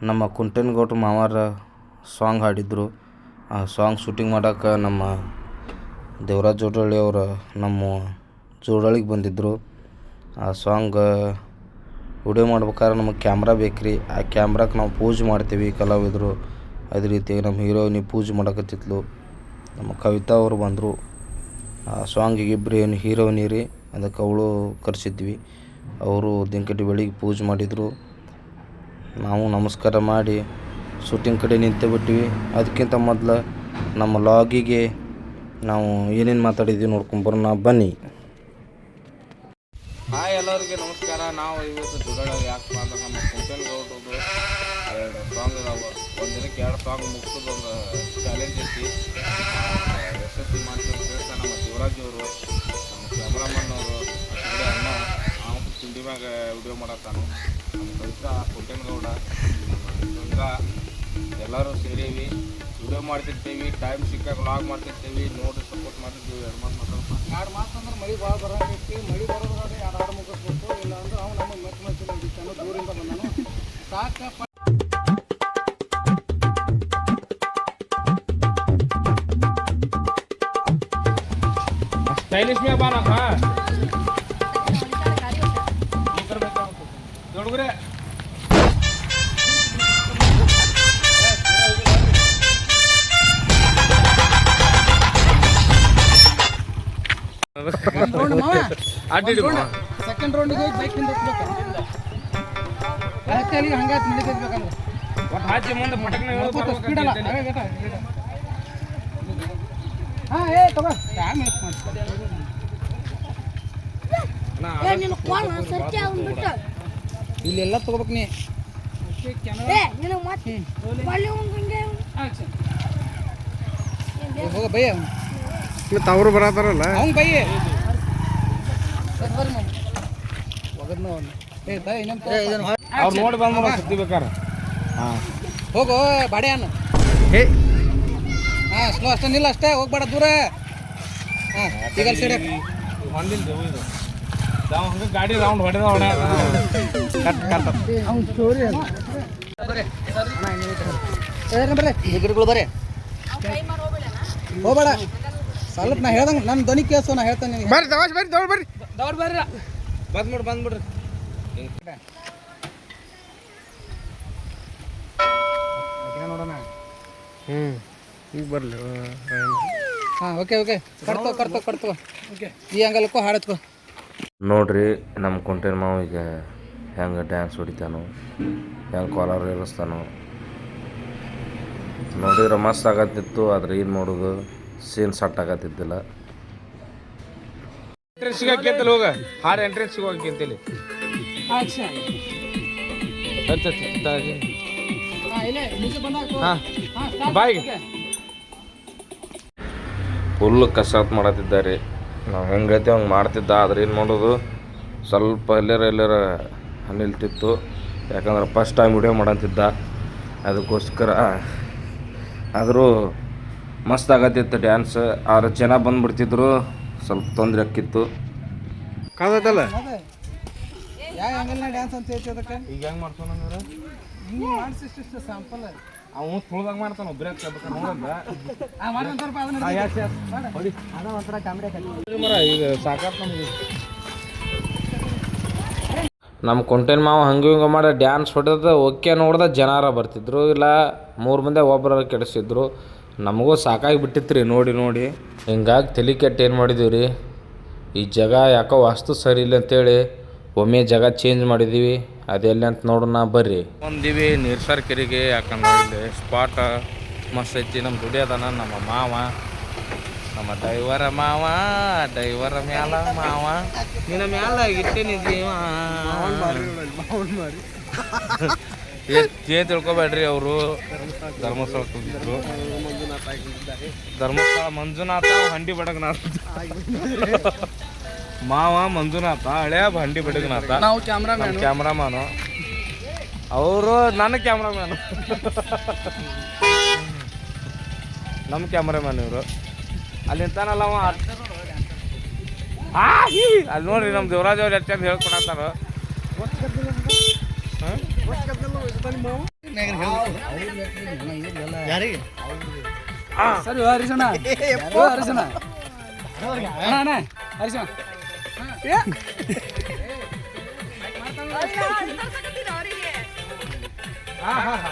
ನಮ್ಮ ಕುಂಟೇನಗೌಡ್ರ ಮಾವಾರ ಸಾಂಗ್ ಹಾಡಿದ್ರು. ಆ ಸಾಂಗ್ ಶೂಟಿಂಗ್ ಮಾಡೋಕೆ ನಮ್ಮ ದೇವರಾಜ್ ಜೋಡಳ್ಳಿ ಅವರು ನಮ್ಮ ಜೋಡಳ್ಳಿಗೆ ಬಂದಿದ್ದರು. ಆ ಸಾಂಗ್ ವಿಡಿಯೋ ಮಾಡ್ಬೇಕಾದ್ರೆ ನಮಗೆ ಕ್ಯಾಮ್ರಾ ಬೇಕು ರೀ. ಆ ಕ್ಯಾಮ್ರಾಕ್ಕೆ ನಾವು ಪೂಜೆ ಮಾಡ್ತೀವಿ ಕಲಾವಿದರು. ಅದೇ ರೀತಿಯಾಗಿ ನಮ್ಮ ಹೀರೋಯಿನಿ ಪೂಜೆ ಮಾಡಕತ್ತಿದ್ಲು. ನಮ್ಮ ಕವಿತಾ ಅವರು ಬಂದರು. ಆ ಸಾಂಗಿಗೆ ಇಬ್ಬರು ಏನು ಹೀರೋಯಿನಿ ರೀ, ಅದಕ್ಕೆ ಅವಳು ಕರೆಸಿದ್ವಿ. ಅವರು ದಿನಕಟ್ಟಿ ಬೆಳಿಗ್ಗೆ ಪೂಜೆ ಮಾಡಿದರು. ನಾವು ನಮಸ್ಕಾರ ಮಾಡಿ ಶೂಟಿಂಗ್ ಕಡೆ ನಿಂತು ಬಿಟ್ವಿ. ಅದಕ್ಕಿಂತ ಮೊದಲು ನಮ್ಮ ಲಾಗಿಗೆ ನಾವು ಏನೇನು ಮಾತಾಡಿದ್ವಿ ನೋಡ್ಕೊಂಬರೋಣ ಬನ್ನಿ. ಹಾಯ್ ಎಲ್ಲರಿಗೆ ನಮಸ್ಕಾರ. ನಾವು ಇವತ್ತು ದುಡ್ಡೊಳಗೆ ಯಾಕಪ್ಪ ಅಂದ್ರೆ ನಮ್ಮ ಕುಂಟೇನಗೌಡ್ರದ್ದು 2 ಸಾಂಗ್ ಇದಾವೆ. ಒಂದು ದಿನಕ್ಕೆ 2 ಸಾಂಗ್ ಮುಗಿಸೋದು ಒಂದು ಚಾಲೆಂಜ್ ಐತಿ. ಯಶಸ್ವಿ ಮಾಡ್ತೀವಿ ಕೇಳ್ತಾ ನಮ್ಮ ದೇವರಾಜ್ ಅವರು, ನಮ್ಮ ಕ್ಯಾಮ್ರಾಮನ್ ಅವರು, ಅಣ್ಣ ನಾವು ತಿಂಡಿ ಮ್ಯಾಗ ವಿಡಿಯೋ ಮಾಡತ್ತಾನು. ನಮ್ಮ ಕವಿತಾ, ಕುಂಟೇನಗೌಡ, ಗಂಗಾ ಎಲ್ಲರೂ ಸೇರೀವಿ, ವಿಡಿಯೋ ಮಾಡ್ತಿರ್ತೀವಿ. ಟೈಮ್ ಸಿಕ್ಕಾಗ ವ್ಲಾಗ್ ಮಾಡ್ತಿರ್ತೀವಿ. ನೋಡಿ ಸಪೋರ್ಟ್ ಮಾಡ್ತಿರ್ತೀವಿ. 2 ಮಾತು ಅಂದ್ರೆ ಮಳೆ ಭಾಳ ಬರೋದೈತಿ. ಮಳೆ ಬರೋದ್ರಾಗ 2 ಹಾಡು ಮುಗಿಸ್ಬೇಕು. ಇಲ್ಲ ಅಂದ್ರೆ ಅವ್ನು ನಮ್ಮ ಮೆಚ್ಚ ನಡೀತಾನು. ದೂರಿಂದ ಬಂದಾನು ಸಾಕಪ್ಪ. ಸ್ಟೈಲಿಶ್ ಮೇ ಬಾನಪ್ಪ ಹುಡುಗ್ರೆ. ಸೆಕೆಂಡ್ ರೌಂಡಿಗೆ ಹೋಗಿ ಬೈಕ್ ನಿಂದ ಹಂಗಾತ್ ನಡೀತಿರ್ಬೇಕಂದ್ರೆ ಹಾಕಿ ಮುಂದೆ ಪಟಕ್ನ ಸ್ಪೀಡ್ ಅಲ್ಲ. ಹಾಂ ಏ ತಗೋ ಇಲ್ಲೆಲ್ಲ ತಗೋಬೇಕು ನೀ. ಹೋಗ ಬಯ್ಯ ಅವರು ಬರತ್ತಾರಲ್ಲ ಅವ್ನು ಬಯ್ಯ ಅವ್ರು ನೋಡಿ ಬಂದ್ಬಿಡ ಸುದ್ದಿ ಬೇಕಾರೆ. ಹಾಂ ಹೋಗು ಬಾಡೆ ಅನ್ನ. ಹೇ ಹಾಂ ಸ್ಲೋ ಅಷ್ಟೇ ನಿಲ್ಲ ಅಷ್ಟೇ, ಹೋಗ್ಬೇಡ ದೂರ. ಹಾಂ ಈಗ ಸೈಡ್ ಹೊಂದಿಲ್ಲ ಇದು ಹಂಗೆ ಗಾಡಿ ರೌಂಡ್ ಹೊಡೆದ ಅವ್ನು ಸ್ಟೋರಿ ಬರ್ರಿ ಬರ್ರಿ ಹೋಗ್ಬೇಡ. ಸ್ವಲ್ಪ ನಾ ಹೇಳ್ದಂಗೆ ನನ್ನ ಧ್ವನಿ ಕೇಳಿಸು, ನಾ ಹೇಳ್ತೇನೆ. ಬರ್ರಿ ದವಾಶ್ ಬರ್ರಿ ದೌಡ್ ಬರ್ರಿ ದೌಡ್ ಬರ್ರಿ ಬಂದ್ಬಿಡ್ರಿ. ನೋಡೋಣ. ಈಗ ಬರಲಿ. ಹಾಂ ಓಕೆ ಕಟ್ತೋ ಓಕೆ ಈ ಅಂಗಲಕ್ಕೂ ಹಾಡತ್ಕೋ. ನೋಡ್ರಿ ನಮ್ಮ ಕುಂಟೇನ ಮಾವಿಗೆ ಹೆಂಗೆ ಡ್ಯಾನ್ಸ್ ಹೊಡಿತಾನು, ಹೆಂಗೆ ಕಾಲರ್ ಏರಿಸ್ತಾನು ನೋಡಿದ್ರೆ ಮಸ್ತ್ ಆಗತ್ತಿತ್ತು. ಆದ್ರೆ ಏನು ಮಾಡೋದು, ಸೀನ್ ಸಟ್ ಆಗತ್ತಿದ್ದಿಲ್ಲ. ಎಂಟ್ರೆನ್ಸ್ ಸಿಗಕ್ಕಂತಲ್ಲ ಹೋಗ ಹಾಡು ಎಂಟ್ರೆನ್ಸ್ ಸಿಗೋಕ್ಕಂತೇಳಿ ಬಾಯ್ಗೆ ಫುಲ್ ಕಸರತ್ತು ಮಾಡತ್ತಿದ್ದಾರೆ. ನಾವು ಹೆಂಗೈತೆ ಹಂಗೆ ಮಾಡ್ತಿದ್ದ. ಆದ್ರೆ ಏನು ಮಾಡೋದು, ಸ್ವಲ್ಪ ಎಲ್ಲರ ನಿಲ್ತಿತ್ತು. ಯಾಕಂದ್ರೆ ಫಸ್ಟ್ ಟೈಮ್ ವಿಡಿಯೋ ಮಾಡಂತಿದ್ದ, ಅದಕ್ಕೋಸ್ಕರ. ಆದರೂ ಮಸ್ತ್ ಆಗತ್ತಿತ್ತು ಡ್ಯಾನ್ಸ್. ಆದ್ರೆ ಜನ ಬಂದುಬಿಡ್ತಿದ್ರು, ಸ್ವಲ್ಪ ತೊಂದರೆ ಆಕ್ಕಿತ್ತು. ಕಾದಲ್ಲ ಯಾವ ಆಂಗಲ್ನ ಡ್ಯಾನ್ಸ್ ಅಂತ ಹೇಳ್ತಿ ಅದಕ್ಕೆ. ಈಗ ಹೆಂಗೆ ಮಾಡ್ತಾನಂದ್ರೆ ಹಿಂಗೆ ಮಾಡಿಸಿಷ್ಟು ಸ್ಯಾಂಪಲ್ ಅವನು ತುಳ್ದಾಗ ಮಾಡ್ತಾನೆ. ಒಬ್ಬರೇ ಈಗ ಸಾಕಾತ್ ನಮಗೆ. ನಮ್ಮ ಕುಂಟೇನ ಮಾವ ಹಂಗೆ ಹಿಂಗೆ ಮಾಡಿ ಡ್ಯಾನ್ಸ್ ಹೊಡೆದ ಓಕೆ ನೋಡ್ದೆ ಜನಾರ ಬರ್ತಿದ್ರು, ಇಲ್ಲ 3 ಮಂದಿ ಒಬ್ಬರ ಕೆಡಿಸಿದ್ರು. ನಮಗೂ ಸಾಕಾಗಿ ಬಿಟ್ಟಿತ್ತು ರೀ ನೋಡಿ. ಹಿಂಗಾಗಿ ತಲೆ ಕೆಟ್ಟು ಏನು ಮಾಡಿದ್ದೀವಿ ರೀ, ಈ ಜಾಗ ಯಾಕೋ ವಾಸ್ತು ಸರಿ ಇಲ್ಲ ಅಂತೇಳಿ ಒಮ್ಮೆ ಜಾಗ ಚೇಂಜ್ ಮಾಡಿದ್ದೀವಿ. ಅದೆಲ್ಲ ಅಂತ ನೋಡೋಣ ಬರ್ರಿ. ಬಂದೀವಿ ನೀರ್ಸಾರ್ ಕೆರೆಗೆ. ಯಾಕಂದ್ರೆ ಇಲ್ಲಿ ಸ್ಪಾಟ್ ಮಸ್ತ್ ಐತಿ. ನಮ್ಮ ದುಡಿಯೋದನ ನಮ್ಮ ಮಾವ, ನಮ್ಮ ಡೈವರ ಮ್ಯಾಲ ಮಾವ ನಿನ್ನ ಮ್ಯಾಲ ಇಟ್ಟೇನಿದ್ದೀವ. ಏನ್ ತಿಳ್ಕೊಬೇಡ್ರಿ, ಅವರು ಧರ್ಮಸ್ಥಳ ಹೋಗಿದ್ರು. ಧರ್ಮಸ್ಥಳ ಮಂಜುನಾಥ ಹಂಡಿ ಬಡಗನಾಥ. ಮಾವ ಮಂಜುನಾಥ, ಹಳೆಯ ಹಂಡಿ ಬಡಗನಾಥ. ನಾವು ಕ್ಯಾಮ್ರಾಮ್ಯಾನು, ಅವರು ನನ್ನ ಕ್ಯಾಮ್ರಾಮ್ಯಾನು. ನಮ್ಮ ಕ್ಯಾಮ್ರಾಮ್ಯಾನ್ ಇವರು. ಅಲ್ಲಿ ನಿಂತಾನಲ್ಲ ಅವ. ಅಲ್ಲಿ ನೋಡ್ರಿ ನಮ್ಮ ದೇವರಾಜ್ ಅವ್ರು ಎಷ್ಟು ಹೇಳ್ಕೊಡತ್ತಾರ. ಯಾರಿಗೆ ಸರಿ ಹರಿಸೋಣ ಹರಿಸೋಣ ಅಣ್ಣ ಹರಿಸೋಣ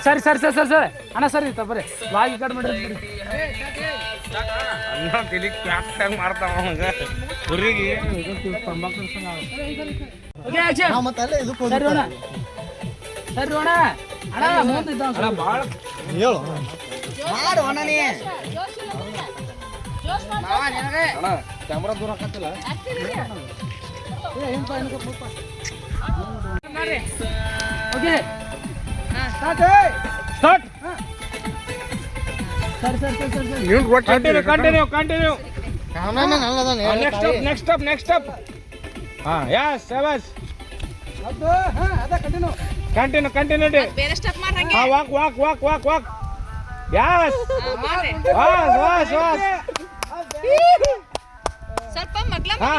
ಸರಿ ಸರಿ ಸರಿ ಸರಿ ಸರಿ ಅಣ್ಣ ಸರಿ ಬರ್ರಿ ಬಾಗಿ ಕಟ್ ಮಾಡ್ರಿ ಅನ್ನ ತಿಳಿ ಕ್ಯಾಪ್ಟಂಗ್ ಮಾಡ್ತಾವ ಅವಂಗ ಹುರಿಗೆ ಮತ್ತೆ ಅಲ್ಲೇ ಇದಕ್ಕೆ ಸರಿ ಅಣ್ಣ ಸರಿ ಅಣ್ಣ ಅಣ್ಣ ಮುಂದೆ ಇದ್ದ ಭಾಳ ಹೇಳು ಮಾಡು ಅಣ್ಣ ನೀ ಅಣ್ಣ ಕ್ಯಾಮ್ರಾ ದೂರ ಹಾಕತ್ತಿಲ್ಲ ಓಕೆ ಸ್ಟಾರ್ಟ್ ಸ್ಟಾರ್ಟ್ ಸರಿ ಸರಿ ಸರಿ ಸರಿ ಸರಿ ಕಂಟಿನ್ಯೂ ನೆಕ್ಸ್ಟ್ ಸ್ಟೆಪ್ ಹಾ ಯಸ್ ಶಬಾಷ್ ಅದು ಹಾ ಅದ ಕಂಟಿನ್ಯೂ ಕಂಟಿನ್ಯೂ ಬೇರೆ ಸ್ಟೆಪ್ ಮಾಡ್ರಂಗೆ ಹಾ ವಾಕ್ ಯಸ್ ವಾಸ್ ಸ್ವಲ್ಪ ಮಗ್ಲ ಹಾ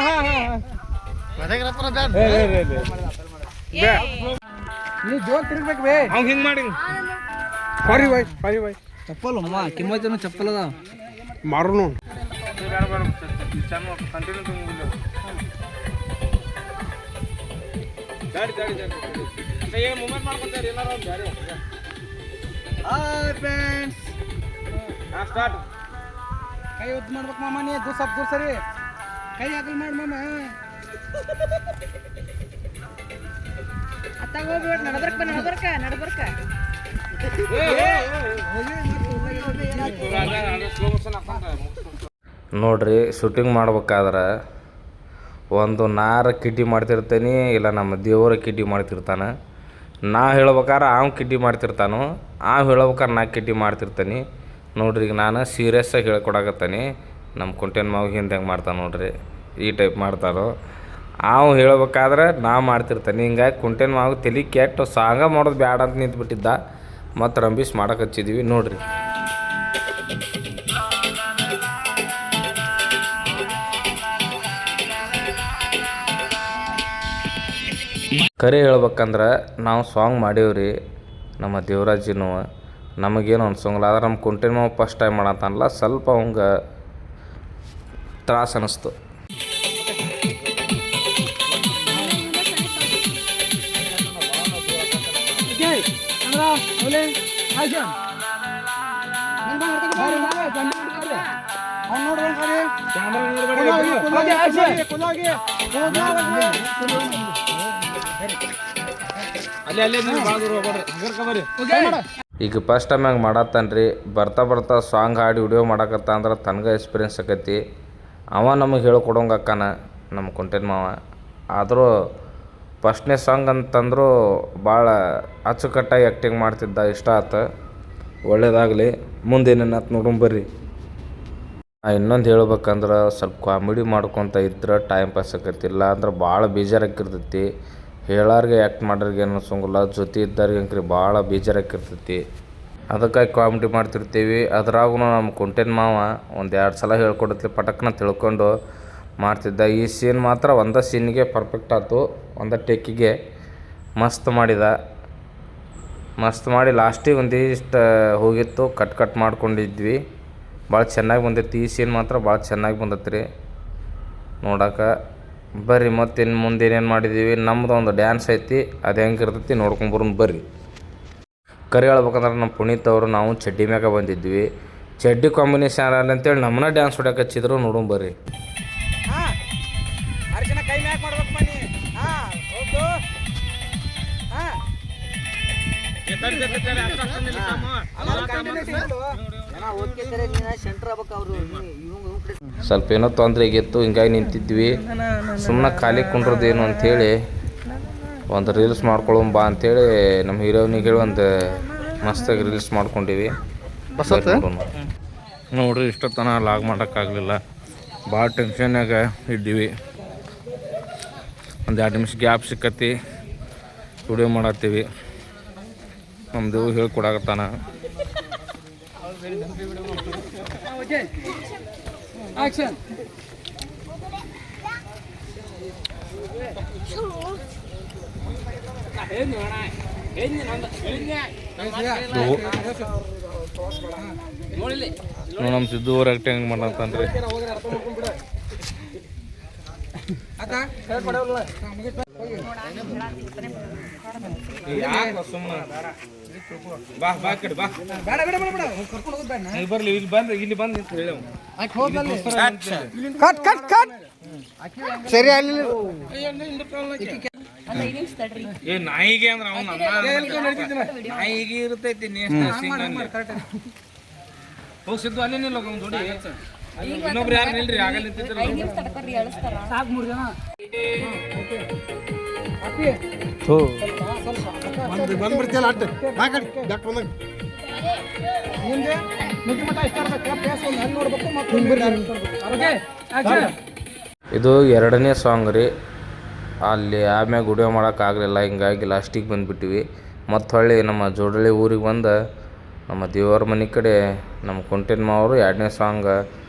ನೀ ಜೋರ್ ತಿರುಗ್ಬೇಕು ಬೇ ಅವ್ನು ಹಿಂಗೆ ಮಾಡಿ ಪಾರಿ ಬಾಯ್ ಚಪ್ಪಲ್ ಅಮ್ಮ ಕಿಮ್ಮತ್ತೇನು ಚಪ್ಪಲ್ ಅದ ಮಾರು ಕಂಟಿನ್ಯೂ ಮೂಮೆಂಟ್ ಮಾಡ್ಕೊತಾರೆ ಎಲ್ಲಾರು ಬೇರೆ ಹಾಯ್ ಫ್ರೆಂಡ್ಸ್ ಸ್ಟಾರ್ಟ್ ಕೈ ಒತ್ತು ಮಾಡ್ಬೇಕು ಮಾಮ ನೀ ಸ್ವಲ್ಪ ದೂರ ಸರಿ ಕೈ ಹಾಕಲ್ ಮಾಡಿ ಮಾಮ ಅತ್ತಾಗ ಹೋಗ್ಬಿಟ್ಟು ನಡಬರ್ಕ ನೋಡ್ರಿ ಶೂಟಿಂಗ್ ಮಾಡ್ಬೇಕಾದ್ರೆ ಒಂದು ನಾರ ಕಿಟಿ ಮಾಡ್ತಿರ್ತೀನಿ ಇಲ್ಲ ನಮ್ಮ ದೇವರ ಕಿಟಿ ಮಾಡ್ತಿರ್ತಾನೆ ನಾ ಹೇಳ್ಬೇಕಾದ್ರೆ ಅವ್ನು ಕಿಟಿ ಮಾಡ್ತಿರ್ತಾನೋ ಹೇಳ್ಬೇಕಾರೆ ನಾ ಕಿಟಿ ಮಾಡ್ತಿರ್ತೀನಿ ನೋಡ್ರಿ ಈಗ ನಾನು ಸೀರಿಯಸ್ಸಾಗಿ ಹೇಳ್ಕೊಡಕತ್ತೀನಿ ನಮ್ಮ ಕುಂಟೇನ ಮಾವು ಹಿಂದೆ ಹೆಂಗೆ ಮಾಡ್ತಾನೆ ನೋಡ್ರಿ ಈ ಟೈಪ್ ಮಾಡ್ತಾರೋ ಅವು ಹೇಳ್ಬೇಕಾದ್ರೆ ನಾ ಮಾಡ್ತಿರ್ತಾನೆ ಹಿಂಗಾಗಿ ಕುಂಟೇನ ಮಾವು ತಲೆ ಕೆಟ್ಟು ಸಾಂಗ ಮಾಡೋದು ಬ್ಯಾಡ ಅಂತ ನಿಂತ್ಬಿಟ್ಟಿದ್ದ ಮತ್ತು ರಂಬೀಸ್ ಮಾಡಕ್ಕೆ ಹಚ್ಚಿದ್ವಿ ನೋಡ್ರಿ ಕರೆ ಹೇಳ್ಬೇಕಂದ್ರೆ ನಾವು ಸಾಂಗ್ ಮಾಡೀವ್ರಿ ನಮ್ಮ ದೇವರಾಜಿನೂ ನಮಗೇನು ಅನ್ಸೋಂಗಿಲ್ಲ ಆದ್ರೆ ನಮ್ಮ ಕುಂಟೇನ ಮಾವು ಫಸ್ಟ್ ಟೈಮ್ ಮಾಡತ್ತನಲ್ಲ ಸ್ವಲ್ಪ ಅವಂಗೆ ತ್ರಾಸ ಅನ್ನಿಸ್ತು ಈಗ ಫಸ್ಟ್ ಟೈಮ್ ಹಂಗೆ ಮಾಡತ್ತಾನ್ರಿ ಬರ್ತಾ ಸಾಂಗ್ ಹಾಡಿ ವಿಡಿಯೋ ಮಾಡಕತ್ತ ಅಂದ್ರೆ ತನಗೆ ಎಕ್ಸ್ಪೀರಿಯನ್ಸ್ ಆಕೈತಿ ಅವ ನಮಗೆ ಹೇಳ್ಕೊಡೋಂಗೆ ಅಕ್ಕಾನ ನಮ್ಮ ಕುಂಟೇನ ಮಾವ ಆದರೂ ಫಸ್ಟ್ನೇ ಸಾಂಗ್ ಅಂತಂದರೂ ಭಾಳ ಅಚ್ಚುಕಟ್ಟಾಗಿ ಆ್ಯಕ್ಟಿಂಗ್ ಮಾಡ್ತಿದ್ದ ಇಷ್ಟ ಆತು ಒಳ್ಳೇದಾಗಲಿ ಮುಂದೇನೇನಂತ ನೋಡೋಣ ಬರ್ರಿ ಇನ್ನೊಂದು ಹೇಳ್ಬೇಕಂದ್ರೆ ಸ್ವಲ್ಪ ಕಾಮಿಡಿ ಮಾಡ್ಕೊತ ಇದ್ರೆ ಟೈಮ್ ಪಾಸ್ ಆಕೈತಿಲ್ಲ ಅಂದ್ರೆ ಭಾಳ ಬೇಜಾರಾಗಿರ್ತೈತಿ ಹೇಳೋರಿಗೆ ಆ್ಯಕ್ಟ್ ಮಾಡೋರಿಗೆ ಏನು ಅನ್ಸೋಂಗಿಲ್ಲ ಜೊತೆ ಇದ್ದವ್ರಿಗೆ ಅಂಕ್ರಿ ಭಾಳ ಬೇಜಾರಾಗಿರ್ತೈತಿ ಅದಕ್ಕಾಗಿ ಕಾಮಿಡಿ ಮಾಡ್ತಿರ್ತೀವಿ ಅದ್ರಾಗೂ ನಮ್ಮ ಕುಂಟೇನ ಮಾವ ಒಂದು 2 ಸಲ ಹೇಳ್ಕೊಡತ್ಲಿ ಪಟಕ್ನ ತಿಳ್ಕೊಂಡು ಮಾಡ್ತಿದ್ದ ಈ ಸೀನ್ ಮಾತ್ರ ಒಂದೇ ಸೀನಿಗೆ ಪರ್ಫೆಕ್ಟ್ ಆಯ್ತು ಒಂದೇ ಟೇಕಿಗೆ ಮಸ್ತ್ ಮಾಡಿ ಲಾಸ್ಟಿಗೆ ಒಂದಿಷ್ಟು ಹೋಗಿತ್ತು ಕಟ್ ಮಾಡ್ಕೊಂಡಿದ್ವಿ ಭಾಳ ಚೆನ್ನಾಗಿ ಬಂದೈತಿ ಈ ಸೀನ್ ಮಾತ್ರ ಭಾಳ ಚೆನ್ನಾಗಿ ಬಂದೈತಿ ರೀ ನೋಡೋಕೆ ಬರ್ರಿ ಮತ್ತು ಇನ್ನು ಮುಂದೆ ಏನೇನು ಮಾಡಿದ್ದೀವಿ ನಮ್ಮದು ಒಂದು ಡ್ಯಾನ್ಸ್ ಐತಿ ಅದು ಹೆಂಗಿರ್ತೈತಿ ನೋಡ್ಕೊಂಬರೋಣ ಬರ್ರಿ ಕರೆ ಹೇಳ್ಬೇಕಂದ್ರೆ ನಮ್ಮ ಪುನೀತ್ ಅವರು ನಾವು ಚಡ್ಡಿ ಮ್ಯಾಗ ಬಂದಿದ್ವಿ ಚಡ್ಡಿ ಕಾಂಬಿನೇಷನ್ ಅಂತೇಳಿ ನಮ್ಮನ್ನ ಡ್ಯಾನ್ಸ್ ಹೊಡ್ಯಕ್ಕೆ ಹಚ್ಚಿದ್ರು ನೋಡೋಣ ಬರ್ರಿ ಕೈ ಮ್ಯಾಕ್ ಮಾಡ್ಬೇಕು ಮನಿ ಹೌದು ಸ್ವಲ್ಪ ಏನೋ ತೊಂದರೆ ಆಗಿತ್ತು ಹಿಂಗಾಗಿ ನಿಂತಿದ್ವಿ ಸುಮ್ಮನೆ ಖಾಲಿ ಕುಂಡ್ರದೇನು ಅಂಥೇಳಿ ಒಂದು ರೀಲ್ಸ್ ಮಾಡ್ಕೊಳ್ಳೋಣ ಬಾ ಅಂಥೇಳಿ ನಮ್ಮ ಹೀರೋನಿಗೆ ಹೇಳಿ ಒಂದು ಮಸ್ತಾಗಿ ರೀಲ್ಸ್ ಮಾಡ್ಕೊಂಡಿವಿ ನೋಡ್ರಿ ಇಷ್ಟೊತ್ತನ ಲಾಗ್ ಮಾಡೋಕ್ಕಾಗಲಿಲ್ಲ ಭಾಳ ಟೆನ್ಷನ್ನಾಗ ಇದ್ದೀವಿ ಒಂದು 2 ನಿಮಿಷ ಗ್ಯಾಪ್ ಸಿಕ್ಕತ್ತಿ ವಿಡಿಯೋ ಮಾಡತ್ತೀವಿ ನಮ್ಮದು ಹೇಳ್ಕೊಡಕತ್ತಾನ ಆಕ್ಷನ್ ನಮ್ಮ ಸಿದ್ದು ಅವ್ರ ಆ್ಯಕ್ಟಿಂಗ್ ಮಾಡಂತಂದ್ರಿ ಬಾ ಬಾ ಕಡೆ ಬಾ ಬೇಡ ಬೇಡ ಬೇಡ ಬೇಡ ಕರ್ಕೊಂಡು ಹೋಗೋದು ಬೇಡ ಬರ್ಲಿ ಇಲ್ಲಿ ಬಂದು ನಿಂತು ಹೇಳವ್ ಕಟ್ ಕಟ್ ಕಟ್ ಸರಿ ಅಲ್ಲಿ ಏ ನಾಯಿಗೆ ಅಂದ್ರೆ ಅವ್ನು ನಾಯಿಗೆ ಇರ್ತೈತಿ ಹೋಗಿ ಸಿದ್ದು ಅಲ್ಲಿ ನಿಲ್ಲ ಅವ್ನು ಜೋಡಿ ಇನ್ನೊಬ್ರು ಯಾರು ನಿಲ್ರಿ ಆಗಲ್ಲ ನಿಂತಿದ್ರಲ್ಲ ಸಾಕು 3 ಜನ ಒಂದು ಬಂದ್ಬಿಡ್ತಿಯಲ್ಲ ಅಡ್ಡ ಹಾಕಡಿ ಡಾಕ್ಟರ್ ಬಂದಾಗ ನಿಮ್ಗೆ ಮುಖ್ಯಮಂತ್ರಿ ಇಷ್ಟ ಇರ್ಬೇಕು ಪ್ಲೇಸ್ ಒಂದು ಅಲ್ಲಿ ನೋಡ್ಬೇಕು ಮತ್ತೆ ಓಕೆ ಇದು 2ನೇ ಸಾಂಗ್ ರೀ. ಅಲ್ಲಿ ಆಮ್ಯಾಗ ವಿಡಿಯೋ ಮಾಡೋಕ್ಕಾಗಲಿಲ್ಲ, ಹಿಂಗಾಗಿ ಲಾಸ್ಟಿಗೆ ಬಂದುಬಿಟ್ಟಿವಿ. ಮತ್ತು ಹೊಳ್ಳಿ ನಮ್ಮ ಜೋಡಳ್ಳಿ ಊರಿಗೆ ಬಂದು ನಮ್ಮ ದೇವರ ಮನೆ ಕಡೆ ನಮ್ಮ ಕುಂಟಿನ ಮಾವರು 2ನೇ ಸಾಂಗ್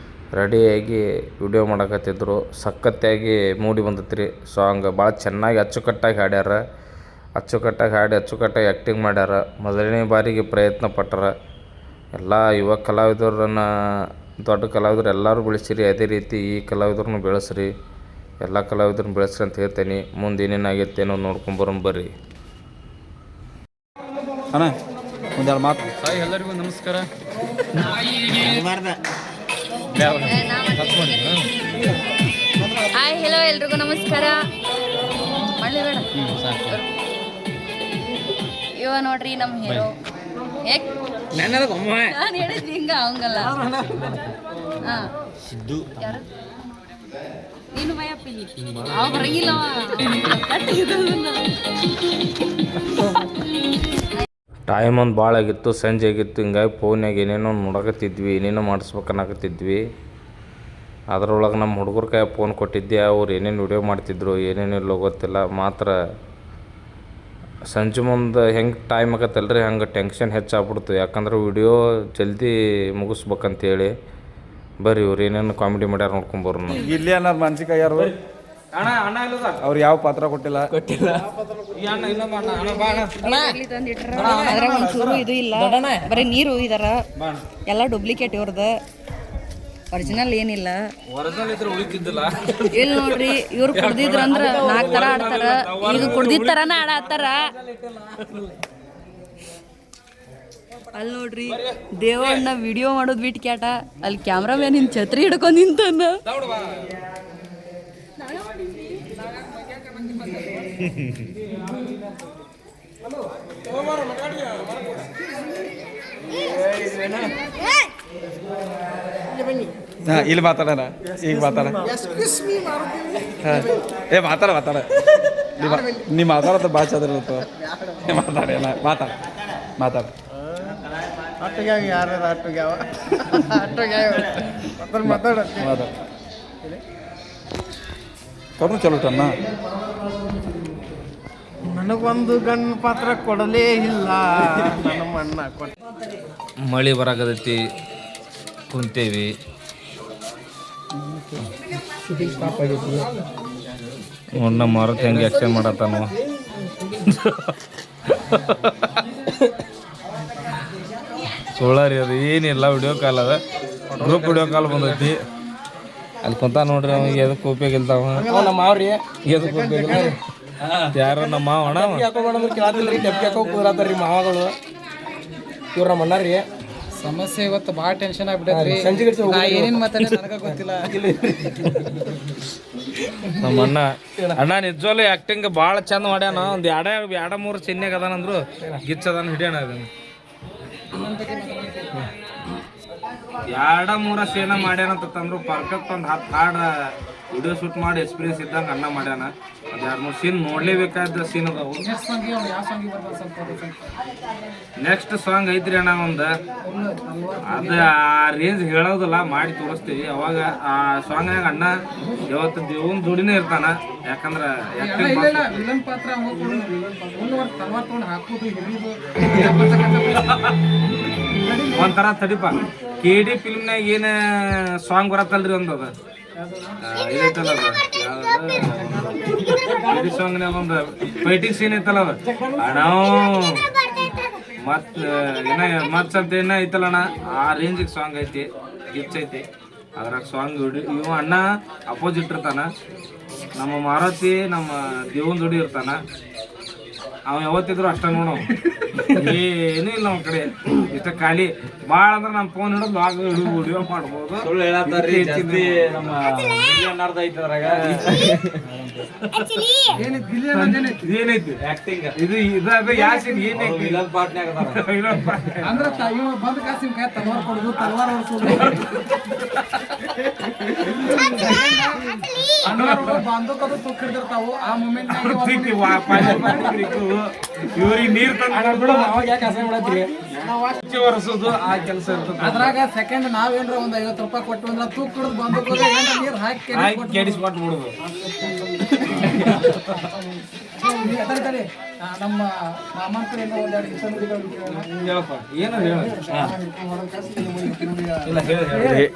ರೆಡಿಯಾಗಿ ವಿಡಿಯೋ ಮಾಡಕತ್ತಿದ್ರು. ಸಖತ್ತಾಗಿ ಮೂಡಿ ಬಂದೈತೆ ರೀ ಸಾಂಗ್. ಭಾಳ ಚೆನ್ನಾಗಿ ಅಚ್ಚುಕಟ್ಟಾಗಿ ಹಾಡ್ಯಾರ. ಅಚ್ಚುಕಟ್ಟಾಗಿ ಹಾಡಿ ಅಚ್ಚುಕಟ್ಟಾಗಿ ಆ್ಯಕ್ಟಿಂಗ್ ಮಾಡ್ಯಾರ. ಮೊದಲನೇ ಬಾರಿಗೆ ಪ್ರಯತ್ನ ಪಟ್ಟಾರ. ಎಲ್ಲ ಯುವ ಕಲಾವಿದರನ್ನು ದೊಡ್ಡ ಕಲಾವಿದರು ಎಲ್ಲರೂ ಬೆಳೆಸಿರಿ. ಅದೇ ರೀತಿ ಈ ಕಲಾವಿದ್ರನ್ನು ಬೆಳೆಸ್ರಿ, ಎಲ್ಲ ಕಲಾವಿದ್ರನ್ನ ಬೆಳೆಸ್ರಿ ಅಂತ ಹೇಳ್ತೇನೆ. ಮುಂದೆ ಏನೇನಾಗೈತೆ ಅನ್ನೋದು ನೋಡ್ಕೊಂಬರೋಣ ಬರ್ರಿ. ಅಣ್ಣ ಒಂದೆರಡು ಮಾತು. ಹಾಯ್ ಎಲ್ಲರಿಗೂ ನಮಸ್ಕಾರ. ಹಾಯ್ ಹೆಲೋ ಎಲ್ರಿಗೂ ನಮಸ್ಕಾರ. ಮಳ್ಳಿ ಬೇಡ ಇವ ನೋಡ್ರಿ ನಮ್ಮ ಹೀರೋ. ನಾನು ಹೇಳಿದ್ ಹಿಂಗ ಅವಂಗಲ್ಲ. ಹಾಂ ಯಾರು ನೀನು ಭಯಪ್ಪಿಲಿ ಅವ ಬರಂಗಿಲ್ಲವ. ಟೈಮ್ ಒಂದು ಭಾಳ ಆಗಿತ್ತು, ಸಂಜೆ ಆಗಿತ್ತು. ಹಿಂಗಾಗಿ ಫೋನ್ಯಾಗ ಏನೇನೋ ನೋಡಕತ್ತಿದ್ವಿ, ಏನೇನೋ ಮಾಡಿಸ್ಬೇಕನ್ನಕತ್ತಿದ್ವಿ. ಅದರೊಳಗೆ ನಮ್ಮ ಹುಡುಗರ ಕೈ ಫೋನ್ ಕೊಟ್ಟಿದ್ದೆ. ಅವ್ರು ಏನೇನು ವಿಡಿಯೋ ಮಾಡ್ತಿದ್ರು ಏನೇನಿಲ್ಲ ಗೊತ್ತಿಲ್ಲ. ಮಾತ್ರ ಸಂಜೆ ಮುಂದೆ ಹೆಂಗೆ ಟೈಮ್ ಆಗತ್ತಲ್ರಿ ಹಂಗೆ ಟೆನ್ಷನ್ ಹೆಚ್ಚಾಗ್ಬಿಡ್ತು. ಯಾಕಂದ್ರೆ ವಿಡಿಯೋ ಜಲ್ದಿ ಮುಗಿಸ್ಬೇಕಂತೇಳಿ. ಬರ್ರಿ ಇವ್ರು ಏನೇನು ಕಾಮಿಡಿ ಮಾಡ್ಯಾರ ನೋಡ್ಕೊಂಬರ್ರಿ. ನಾವು ಇಲ್ಲಿ ಅನ್ನೋದು ಮಾನಸಿಕ ಯಾರು ಅವ್ರು ಯಾವ ಪಾತ್ರ ಕೊಟ್ಟಿಲ್ಲ. ಅದ್ರಾಗ ಒಂಚೂರು ಇದು ಇಲ್ಲ, ಬರೀ ನೀರು ಇದಾರ. ಎಲ್ಲ ಡೂಪ್ಲಿಕೇಟ್ ಇವ್ರದ್ದು, ಒರಿಜಿನಲ್ ಏನಿಲ್ಲ. ಇಲ್ಲಿ ನೋಡ್ರಿ ಇವ್ರು ಕುಡ್ದಿದ್ರ ಅಂದ್ರ 4 ತರ ಆಡ್ತಾರ. ಈಗ ಕುಡ್ದಿದ್ ತರಾನ ಆಡತ್ತಾರ. ಅಲ್ಲಿ ನೋಡ್ರಿ ದೇವಣ್ಣ ವಿಡಿಯೋ ಮಾಡೋದು ಬಿಟ್ಟು ಕ್ಯಾಟ. ಅಲ್ಲಿ ಕ್ಯಾಮ್ರಾಮ್ಯಾನ್ ಹಿಂಗ್ ಛತ್ರಿ ಹಿಡ್ಕೊಂಡ್ ನಿಂತಾನ. ಇಲ್ಲಿ ಮಾತಾಡೋಣ, ಈಗ ಮಾತಾಡ. ಏ ಮಾತಾಡ ನೀ ಮಾತಾಡತ್ತ ಭಾಳ ಚಂದ್ರ ಮಾತಾಡ ಮಾತಾಡ ಮಾತಾಡ. ಅಟ್ಟಗ್ಯಾಗ ಯಾರು ಅಟ್ಟಗ್ಯಾವ ಮಾತಾಡ ಮಾತಾಡ ಕರ್ನು ಚಲೋ ಟನ್ನ. ನನಗೊಂದು ಗಂಡು ಪಾತ್ರ ಕೊಡಲೇ ಇಲ್ಲ ನನ್ನ ಮಣ್ಣ ಕೊಟ್ಟ. ಮಳೆ ಬರಾಕತೈತಿ, ಕುಂತೇವಿ. ನಮ್ಮ ಮಾರುತಿ ಹೆಂಗೆ ಆ್ಯಕ್ಷನ್ ಮಾಡತ್ತಾನು. ಸುಳ್ಳಾರಿ ಅದು ಏನಿಲ್ಲ. ವಿಡಿಯೋ ಕಾಲ್ ಅದ, ಗ್ರೂಪ್ ವಿಡಿಯೋ ಕಾಲ್ ಬಂದೈತಿ. ಅಲ್ಲಿ ಕುಂತ ನೋಡ್ರಿ ಅವಾಗ ಎದಕ್ಕೆ ಉಪಯೋಗ ಇಲ್ತಾವ. ನಮ್ಮ ಮಾವ್ರಿ ಎದಕ್ಕೆ ಉಪಯೋಗ ಇಲ್ಲ. ಯಾರು ನಮ್ಮ ಮಾವ ಅಣ್ಣ ಹಾಕೊಂಡ್ರಿ ಕೇಳತ್ತಿಲ್ರಿ. ಡಬ್ಬಿ ಹಾಕೊಂಡ್ ಕೂರಾತಾರ್ರಿ ಮಾವಗಳು. ಇವ್ರ ನಮ್ಮ ಅಣ್ಣಾರಿ ಸಮಸ್ಯೆ ಇವತ್ತು ಭಾಳ ಟೆನ್ಷನ್ ಆಗ್ಬಿಟ್ಟೈತ್ರಿ. ಏನೇನು ಮಾತಾಡಿ ನನಗ ಗೊತ್ತಿಲ್ಲ. ನಮ್ಮ ಅಣ್ಣ ನಿಜವಾಗ್ಲೂ ಆ್ಯಕ್ಟಿಂಗ್ ಭಾಳ ಚಂದ ಮಾಡ್ಯಾನ. ಒಂದು 2-3 ಚಿನ್ಯಾಗ ಅದಾನಂದ್ರು ಗಿಚ್ ಅದಾನ ಹಿಡಿಯೋಣ. ಅದನ್ನು 2-3 ಸೀನ ಮಾಡ್ಯಾನಂತಂದ್ರು ಪರ್ಫೆಕ್ಟ್. ಒಂದು 10 ಹಾಡು ವಿಡಿಯೋ ಶೂಟ್ ಮಾಡಿ ಎಕ್ಸ್ಪೀರಿಯನ್ಸ್ ಇದ್ದಂಗೆ ಅಣ್ಣ ಮಾಡ್ಯಾನ. ಒಂದು 2-3 ಸೀನ್ ನೋಡ್ಲೇಬೇಕಾದ ಸೀನ್ ಅದಾವು. ನೆಕ್ಸ್ಟ್ ಸಾಂಗ್ ಐತ್ರಿ ಅಣ್ಣ ಒಂದು. ಅದು ಆ ರೇಂಜ್ ಹೇಳೋದಿಲ್ಲ, ಮಾಡಿ ತೋರಿಸ್ತೀವಿ. ಅವಾಗ ಆ ಸಾಂಗ್ನಾಗ ಅಣ್ಣ ಯಾವತ್ತು ದೇವನ್ ಜೋಡಿನೇ ಇರ್ತಾನ. ಯಾಕಂದ್ರೆ ವಿಲನ್ ಪಾತ್ರ ಒಂಥರ ತಡಿಪ KD ಫಿಲ್ಮ್ನಾಗ ಏನು ಸಾಂಗ್ ಬರತ್ತಲ್ರಿ ಒಂದು. ಅದು ಇದೈತಲ್ಲ, KD ಸಾಂಗ್ನಾಗ ಒಂದು ಫೈಟಿಂಗ್ ಸೀನ್ ಐತಲ್ಲ, ಅದು ಅಣ್ಣ ಮತ್ತು ಮತ್ಸ್ ಅಂತ ಏನ ಐತಲ್ಲಣ್ಣ ಆ ರೇಂಜಿಗೆ ಸಾಂಗ್ ಐತಿ ಗಿಚ್ ಐತಿ ಅದ್ರಾಗ ಸಾಂಗ್ ಇವ ಅಣ್ಣ ಅಪೋಸಿಟ್ ಇರ್ತಾನ, ನಮ್ಮ ಮಾರುತಿ ನಮ್ಮ ದೇವನ್ ಜೋಡಿ ಇರ್ತಾನ. ಅವ ಯಾವತ್ತಿದ್ರು ಅಷ್ಟ ನೋಡು, ಏನೂ ಇಲ್ಲ ನಮ್ಮ ಕಡೆ, ಇಷ್ಟ ಖಾಲಿ. ಭಾಳ ಅಂದ್ರೆ ನಮ್ಮ ಫೋನ್ ಹಿಡಿದು ಲಾಗ್ ವಿಡಿಯೋ ಮಾಡ್ಬೋದು. ಸುಳ್ಳು ಹೇಳತ್ತಾರ್ರಿ, ಜಾಸ್ತಿ ನಮ್ಮ ಗಿಲ್ಲಿಯಣ್ಣಾರ್ದು ಐತಿ ಅದ್ರಾಗ. ಏನೈತಿ ಆಕ್ಟಿಂಗ್ ಇದು ಇದಾಗ ಯಾಸಿನ್ ಏನೈತಿ ವಿಲನ್ ಪಾರ್ಟ್ನ್ಯಾಗ ಅದಾರ. ಅಂದ್ರೆ ಇವ ಬಂದ್ ಕಾಸಿನ ಕೈ ತಲ್ವಾರ್ ಕೊಡುದು, ತಲ್ವಾರ್ ಹೊಡ್ಸೋದು. ಬಾಂಧವಕ್ಕದು ತುಕ್ ಹಿಡ್ದಿರ್ತಾವು. ಆ ಮೂಮೆಂಟ್ ಇವ್ರಿಗೆ ನೀರ್ ತಂದು ಅವಾಗ ಯಾಕೆ ಅಸಹ್ಯ ಮಾಡತ್ತೀರಿ? ಒರೆಸೋದು ಆ ಕೆಲಸ ಇರ್ತದೆ. ಅದ್ರಾಗ ಸೆಕೆಂಡ್ ನಾವೇನ್ರ ಒಂದ್ 50 ರೂಪಾಯಿ ಕೊಟ್ಟು ಅಂದ್ರೆ ತೂಕ್ ಹಿಡಿದು ಬಾಂಧವಕ್ಕೆ ನೀರ್ ಹಾಕಿ ಕೆಡಿಸ್ಕೊಟ್ಟು ಬಿಡುದು. ತಡಿ ನಮ್ಮ ಮಾಮನ ಕಡೆ ಒಂದೆರಡು ಇಷ್ಟಗಳು ಹೇಳಪ್ಪ, ಏನು ಹೇಳ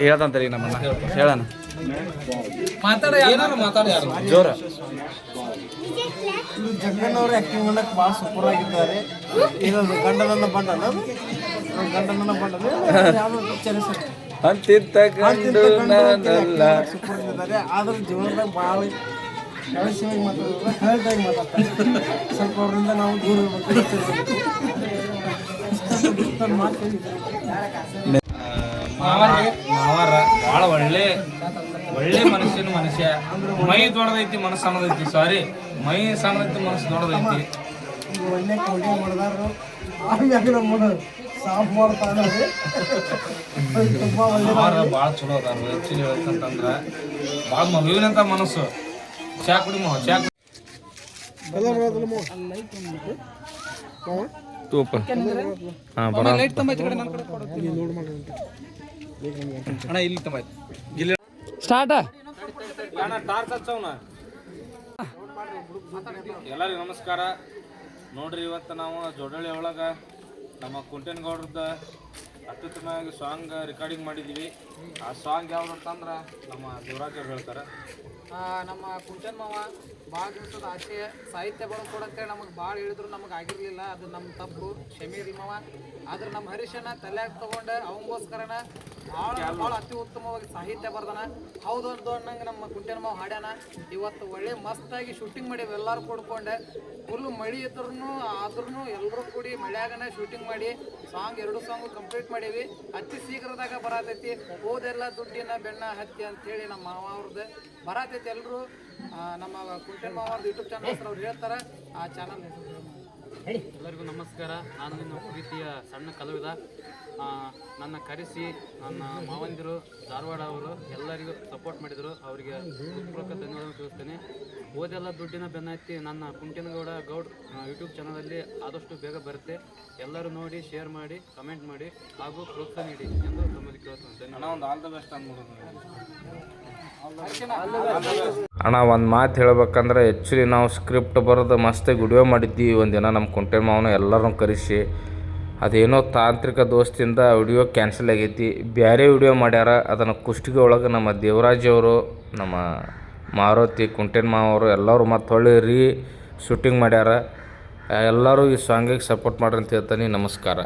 ಹೇಳ್ತಂತಾರಿ ನಮ್ಮನ್ನ ಹೇಳಣ. ಮಾತಾಡ ಏನಾರು ಮಾತಾಡಿ ಜೋರ. ಜಗ್ಗನ್ನವರು ಆ್ಯಕ್ಟಿಂಗ್ ಮಾಡಕ್ಕೆ ಭಾಳ ಸೂಪರ್ ಆಗಿದ್ದಾರೆ. ಏನದು ಗಂಡನನ್ನ ಬಂಡನ ಯಾವುದೋ ಪಿಕ್ಚರ್ ಹೆಸರು ಅಂತಿಂತ ಗಂಡು ನಾನಲ್ಲ. ಸೂಪರ್ ಇದ್ದಾರೆ. ಆದ್ರೆ ಜೀವನದಾಗ ಭಾಳ ಕಳಿಸಿವಾಗಿ ಮಾತಾಡೋದು, ಹರ್ಟಾಗಿ ಮಾತಾಡ್ತಾರೆ. ಸ್ವಲ್ಪ ಅವರಿಂದ ನಾವು ದೂರ ಇರಬೇಕು. ಮಾತು ಹೇಳಿದ್ದಾರೆ. ಮಾವಾರ ಭಾಳ ಒಳ್ಳೆ ಮನುಷ್ಯನ ಮನುಷ್ಯ. ಮೈ ದೊಡ್ಡದೈತಿ, ಮನಸ್ಸು ಸಣ್ಣದೈತಿ. ಸಾರಿ, ಮೈ ಸಣ್ಣದೈತಿ, ಮನಸ್ಸು ದೊಡ್ಡದೈತಿ. ಒಳ್ಳೆ ಕೋಡಿ ಮಾಡಿದಾರು. ಆಮ್ಯಾಗ ನಮ್ಮ ಸಾಫ್ ಮಾಡ್ತಾನೆ. ತುಂಬ ಒಳ್ಳೆ ಮಾವಾರ ಭಾಳ ಚಲೋ ಅದಾರ. ಆ್ಯಕ್ಚುಲಿ ಹೇಳ್ಬೇಕಂತಂದ್ರೆ ಭಾಳ ಮಗುವಿನಂತ ಮನಸ್ಸು. ಚಾ ಕುಡಿ ಮಾವ, ಚಾ ತೂಪ. ಹಾಂ ಬರ ಲೈಟ್ ತಂಬೈತಿ ಕಡೆ ನನ್ನ ಕಡೆ ಕೊಡುತ್ತೀನಿ. ಅಣ್ಣ ಇಲ್ಲಿ ತಂಬಾಯ್ತು. ಗಿಲ್ಲಿ ಸ್ಟಾರ್ಟ್. ಅಣ್ಣ ಟಾರ್ಚ್ ಹಚ್ಚವನ. ಎಲ್ಲರಿಗೂ ನಮಸ್ಕಾರ. ನೋಡ್ರಿ, ಇವತ್ತು ನಾವು ಜೋಡಳ್ಳಿ ಒಳಗೆ ನಮ್ಮ ಕುಂಟೇನಗೌಡ್ರದ್ದು ಅತ್ಯುತ್ತಮವಾಗಿ ಸಾಂಗ್ ರೆಕಾರ್ಡಿಂಗ್ ಮಾಡಿದ್ದೀವಿ. ಆ ಸಾಂಗ್ ಯಾವ್ದು ಅಂತಂದ್ರೆ ನಮ್ಮ ದೇವರಾಜ್ ಅವ್ರು ಹೇಳ್ತಾರೆ. ನಮ್ಮ ಕುಂಟನ್ ಮಾವ ಭಾಳ ದಿವಸದ ಆಸೆ ಸಾಹಿತ್ಯ ಬರ್ಕೊಡಂತೇಳಿ ನಮಗೆ ಭಾಳ ಹೇಳಿದ್ರು, ನಮಗೆ ಆಗಿರಲಿಲ್ಲ. ಅದು ನಮ್ಮ ತಪ್ಪು, ಕ್ಷಮೆ ಇರಲಿ ಮಾವ. ಆದ್ರೆ ನಮ್ಮ ಹರೀಶನ ತಲೆಯಾಗ ತೊಗೊಂಡು ಅವಂಗೋಸ್ಕರನ ಭಾಳ ಅತಿ ಉತ್ತಮವಾಗಿ ಸಾಹಿತ್ಯ ಬರ್ದಾನ. ಹೌದು ಅನ್ನಂಗೆ ನಮ್ಮ ಕುಂಟನ್ ಮಾವ ಹಾಡ್ಯಾನ. ಇವತ್ತು ಒಳ್ಳೆ ಮಸ್ತಾಗಿ ಶೂಟಿಂಗ್ ಮಾಡೀವಿ ಎಲ್ಲರೂ ಕೂಡ್ಕೊಂಡು. ಫುಲ್ಲು ಮಳೆ ಇದ್ರೂ ಆದ್ರೂ ಎಲ್ಲರೂ ಕೂಡಿ ಮಳೆಯಾಗನ ಶೂಟಿಂಗ್ ಮಾಡಿ ಎರಡು ಸಾಂಗು ಕಂಪ್ಲೀಟ್ ಮಾಡೀವಿ. ಅತಿ ಶೀಘ್ರದಾಗ ಬರತೈತಿ. ಓದೆಲ್ಲ ದುಡ್ಡಿನ ಬೆಣ್ಣ ಹತ್ತಿ ಅಂತೇಳಿ ನಮ್ಮ ಮಾವ ಅವ್ರದ್ದು ಬರತೈತಿ. ಎಲ್ಲರೂ ನಮ್ಮ ಕುಂಟನ್ ಮಾವ ಅವ್ರದ್ದು ಯೂಟ್ಯೂಬ್ ಚಾನಲ್ ಹೆಸರು ಅವ್ರು ಹೇಳ್ತಾರೆ. ಆ ಚಾನಲ್ ಎಲ್ಲರಿಗೂ ನಮಸ್ಕಾರ. ನಾನು ನಿಮ್ಮ ಪ್ರೀತಿಯ ಸಣ್ಣ ಕಲಾವಿದ. ನನ್ನ ಕರೆಸಿ ನನ್ನ ಮಾವಂದಿರು ಧಾರವಾಡ ಅವರು ಎಲ್ಲರಿಗೂ ಸಪೋರ್ಟ್ ಮಾಡಿದರು. ಅವರಿಗೆ ಹೃತ್ಪೂರ್ವಕ ಧನ್ಯವಾದ ತಿಳಿಸ್ತೇನೆ. ಓದೆಲ್ಲ ದುಡ್ಡಿನ ಬೆನ್ನತ್ತಿ ನನ್ನ ಕುಂಟೇನಗೌಡ ಗೌಡ್ ಯೂಟ್ಯೂಬ್ ಚಾನಲಲ್ಲಿ ಆದಷ್ಟು ಬೇಗ ಬರುತ್ತೆ. ಎಲ್ಲರೂ ನೋಡಿ, ಶೇರ್ ಮಾಡಿ, ಕಮೆಂಟ್ ಮಾಡಿ ಹಾಗೂ ಪ್ರೋತ್ಸಾಹ ನೀಡಿ ಎಂದು ತಮ್ಮಲ್ಲಿ ಕೇಳ್ತೇನೆ. ಅಣ್ಣ ಒಂದು ಆಲ್ ದ ಬೆಸ್ಟ್ ಅಂದ್ಬಿಡೋದು. ಅಣ್ಣ ಒಂದು ಮಾತು ಹೇಳ್ಬೇಕಂದ್ರೆ ಆ್ಯಕ್ಚುಲಿ ನಾವು ಸ್ಕ್ರಿಪ್ಟ್ ಬರೆದು ಮಸ್ತಾಗಿ ವಿಡಿಯೋ ಮಾಡಿದ್ವಿ ಒಂದಿನ. ನಮ್ಮ ಕುಂಟೇನ ಮಾವನ ಎಲ್ಲರನ್ನೂ ಕರೆಸಿ ಅದೇನೋ ತಾಂತ್ರಿಕ ದೋಸ್ತಿಂದ ವಿಡಿಯೋ ಕ್ಯಾನ್ಸಲ್ ಆಗೈತಿ. ಬೇರೆ ವಿಡಿಯೋ ಮಾಡ್ಯಾರ. ಅದನ್ನು ಕುಷ್ಟಗಿ ಒಳಗೆ ನಮ್ಮ ದೇವರಾಜ್ ಅವರು, ನಮ್ಮ ಮಾರುತಿ, ಕುಂಟೇನ ಮಾವರು ಎಲ್ಲರೂ ಮತ್ತು ಹೊಳ್ಳಿ ಶೂಟಿಂಗ್ ಮಾಡ್ಯಾರ. ಎಲ್ಲರೂ ಈ ಸಾಂಗಿಗೆ ಸಪೋರ್ಟ್ ಮಾಡ್ರಿ ಅಂತ ಹೇಳ್ತಾನೆ. ನಮಸ್ಕಾರ.